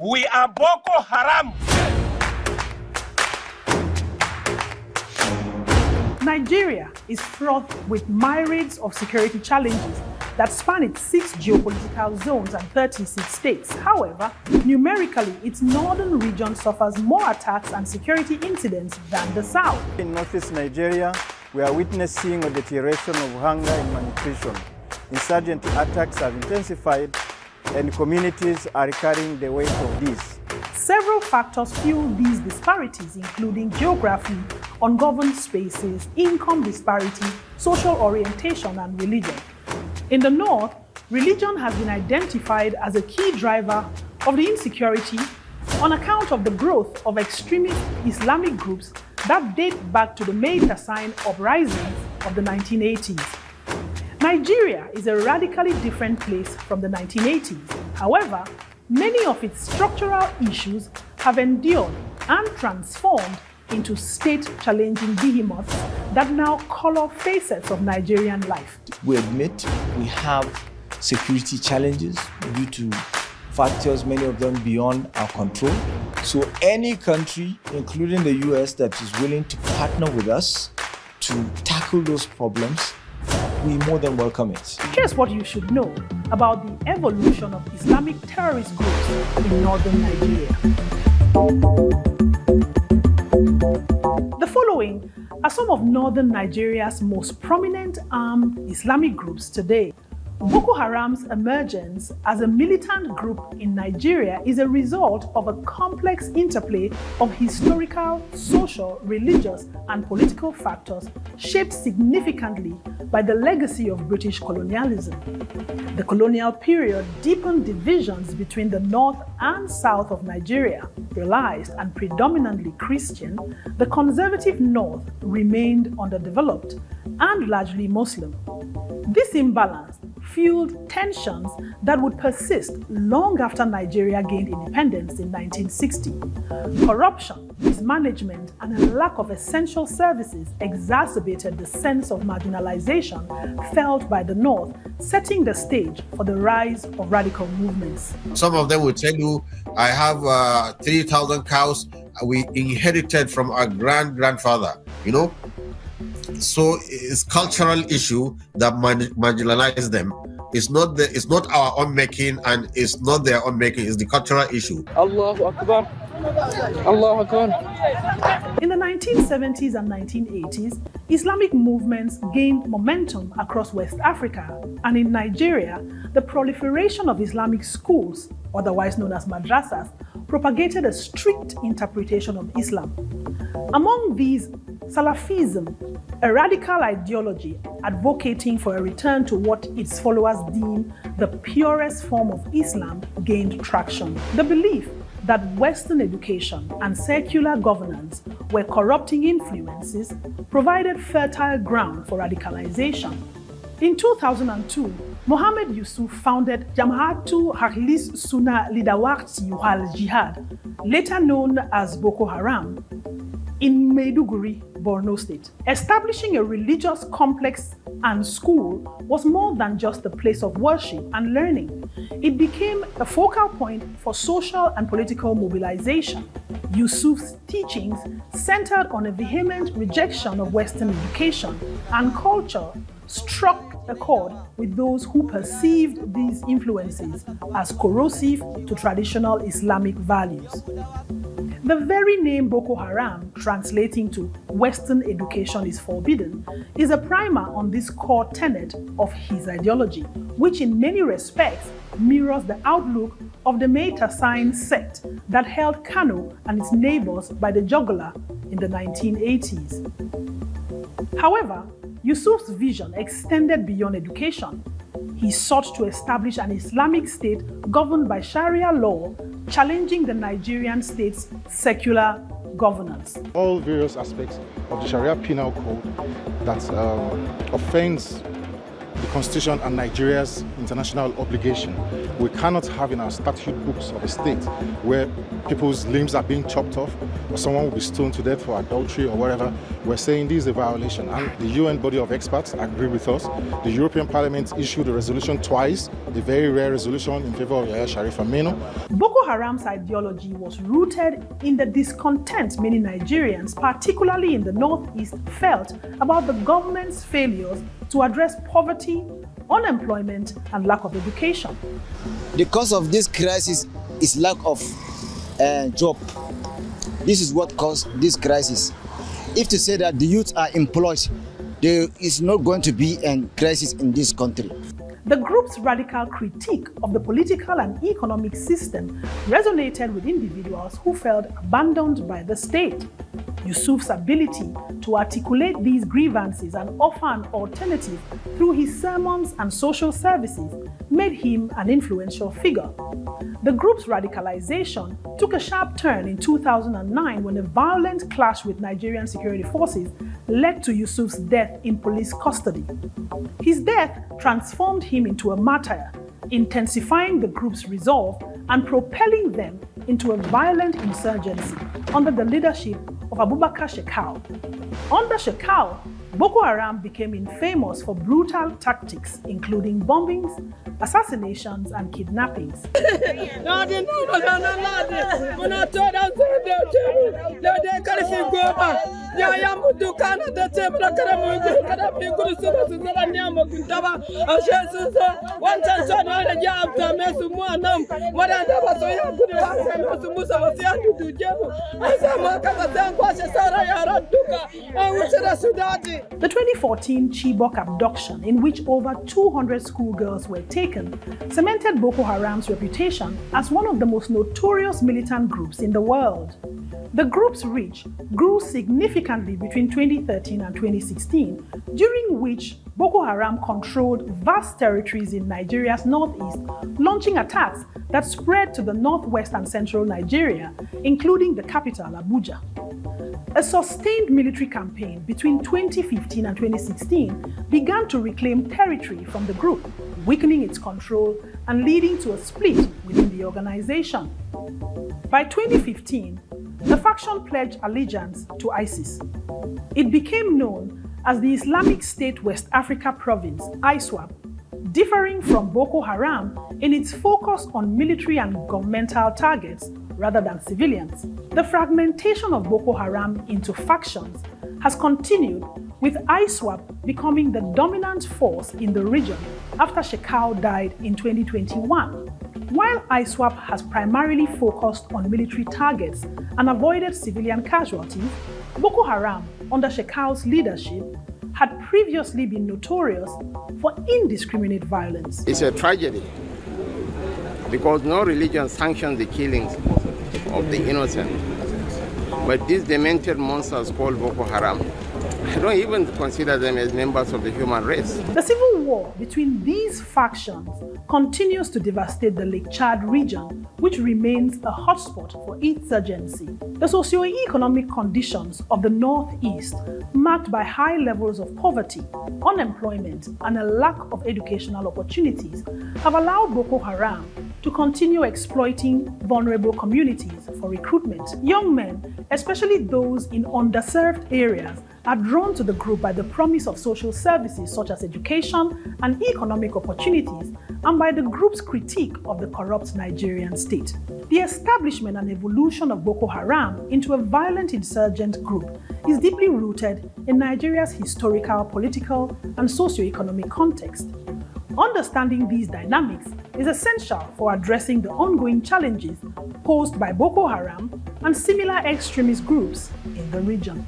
We are Boko Haram. Nigeria is fraught with myriads of security challenges that span its 6 geopolitical zones and 36 states. However, numerically, its northern region suffers more attacks and security incidents than the south. In northeast Nigeria, we are witnessing a deterioration of hunger and malnutrition. Insurgent attacks have intensified, and communities are carrying the weight of these. Several factors fuel these disparities, including geography, ungoverned spaces, income disparity, social orientation, and religion. In the north, religion has been identified as a key driver of the insecurity on account of the growth of extremist Islamic groups that date back to the May Tassin uprisings of the 1980s. Nigeria is a radically different place from the 1980s. However, many of its structural issues have endured and transformed into state-challenging behemoths that now color facets of Nigerian life. We admit we have security challenges due to factors, many of them beyond our control. So any country, including the US, that is willing to partner with us to tackle those problems, we more than welcome it. Here's what you should know about the evolution of Islamic terrorist groups in northern Nigeria. The following are some of northern Nigeria's most prominent armed Islamic groups today. Boko Haram's emergence as a militant group in Nigeria is a result of a complex interplay of historical, social, religious, and political factors shaped significantly by the legacy of British colonialism. The colonial period deepened divisions between the north and south of Nigeria. Realized and predominantly Christian, the conservative north remained underdeveloped and largely Muslim. This imbalance fueled tensions that would persist long after Nigeria gained independence in 1960. Corruption, mismanagement, and a lack of essential services exacerbated the sense of marginalization felt by the North, setting the stage for the rise of radical movements. Some of them will tell you, I have 3,000 cows we inherited from our grandfather, you know? So it's cultural issue that marginalize them. It's not our own making, and it's not their own making. It's the cultural issue. Allahu Akbar. Allahu Akbar. In the 1970s and 1980s, Islamic movements gained momentum across West Africa, and in Nigeria, the proliferation of Islamic schools, otherwise known as madrasas, propagated a strict interpretation of Islam. Among these, Salafism, a radical ideology advocating for a return to what its followers deem the purest form of Islam, gained traction. The belief that Western education and secular governance were corrupting influences provided fertile ground for radicalization. In 2002, Mohammed Yusuf founded Jama'atu Ahlis Sunnah Lidawati Wal Jihad, later known as Boko Haram, in Maiduguri, Borno State. Establishing a religious complex and school was more than just a place of worship and learning. It became a focal point for social and political mobilization. Yusuf's teachings centered on a vehement rejection of Western education and culture struck a chord with those who perceived these influences as corrosive to traditional Islamic values. The very name Boko Haram, translating to Western education is forbidden, is a primer on this core tenet of his ideology, which in many respects mirrors the outlook of the May Tassin sect that held Kano and its neighbors by the jugular in the 1980s. However, Yusuf's vision extended beyond education. He sought to establish an Islamic state governed by Sharia law, challenging the Nigerian state's secular governance. All various aspects of the Sharia penal code that offends the Constitution and Nigeria's international obligation We cannot have in our statute books of a state where people's limbs are being chopped off or someone will be stoned to death for adultery or whatever. We're saying this is a violation, and the UN body of experts agree with us. The European Parliament issued a resolution twice, a very rare resolution in favor of Yahya Sharif Aminu. Boko Haram's ideology was rooted in the discontent many Nigerians, particularly in the Northeast, felt about the government's failures to address poverty, unemployment, and lack of education. The cause of this crisis is lack of job. This is what caused this crisis. If to say that the youth are employed, there is not going to be a crisis in this country. The group's radical critique of the political and economic system resonated with individuals who felt abandoned by the state. Yusuf's ability to articulate these grievances and offer an alternative through his sermons and social services made him an influential figure. The group's radicalization took a sharp turn in 2009 when a violent clash with Nigerian security forces led to Yusuf's death in police custody. His death transformed him into a martyr, intensifying the group's resolve and propelling them into a violent insurgency under the leadership of Abubakar Shekau. Under Shekau, Boko Haram became infamous for brutal tactics, including bombings, assassinations, and kidnappings. The 2014 Chibok abduction, in which over 200 schoolgirls were taken, cemented Boko Haram's reputation as one of the most notorious militant groups in the world. The group's reach grew significantly between 2013 and 2016, during which Boko Haram controlled vast territories in Nigeria's northeast, launching attacks that spread to the northwest and central Nigeria, including the capital, Abuja. A sustained military campaign between 2015 and 2016 began to reclaim territory from the group, weakening its control and leading to a split within the organization. By 2015, the faction pledged allegiance to ISIS. It became known as the Islamic State West Africa Province, ISWAP, differing from Boko Haram in its focus on military and governmental targets rather than civilians. The fragmentation of Boko Haram into factions has continued, with ISWAP becoming the dominant force in the region after Shekau died in 2021. While ISWAP has primarily focused on military targets and avoided civilian casualties, Boko Haram, under Shekau's leadership, had previously been notorious for indiscriminate violence. It's a tragedy because no religion sanctions the killings of the innocent. But these demented monsters called Boko Haram, I don't even consider them as members of the human race. The civil war between these factions continues to devastate the Lake Chad region, which remains a hotspot for insurgency. The socio-economic conditions of the Northeast, marked by high levels of poverty, unemployment, and a lack of educational opportunities, have allowed Boko Haram to continue exploiting vulnerable communities for recruitment. Young men, especially those in underserved areas, are drawn to the group by the promise of social services such as education and economic opportunities, and by the group's critique of the corrupt Nigerian state. The establishment and evolution of Boko Haram into a violent insurgent group is deeply rooted in Nigeria's historical, political, and socio-economic context. Understanding these dynamics is essential for addressing the ongoing challenges posed by Boko Haram and similar extremist groups in the region.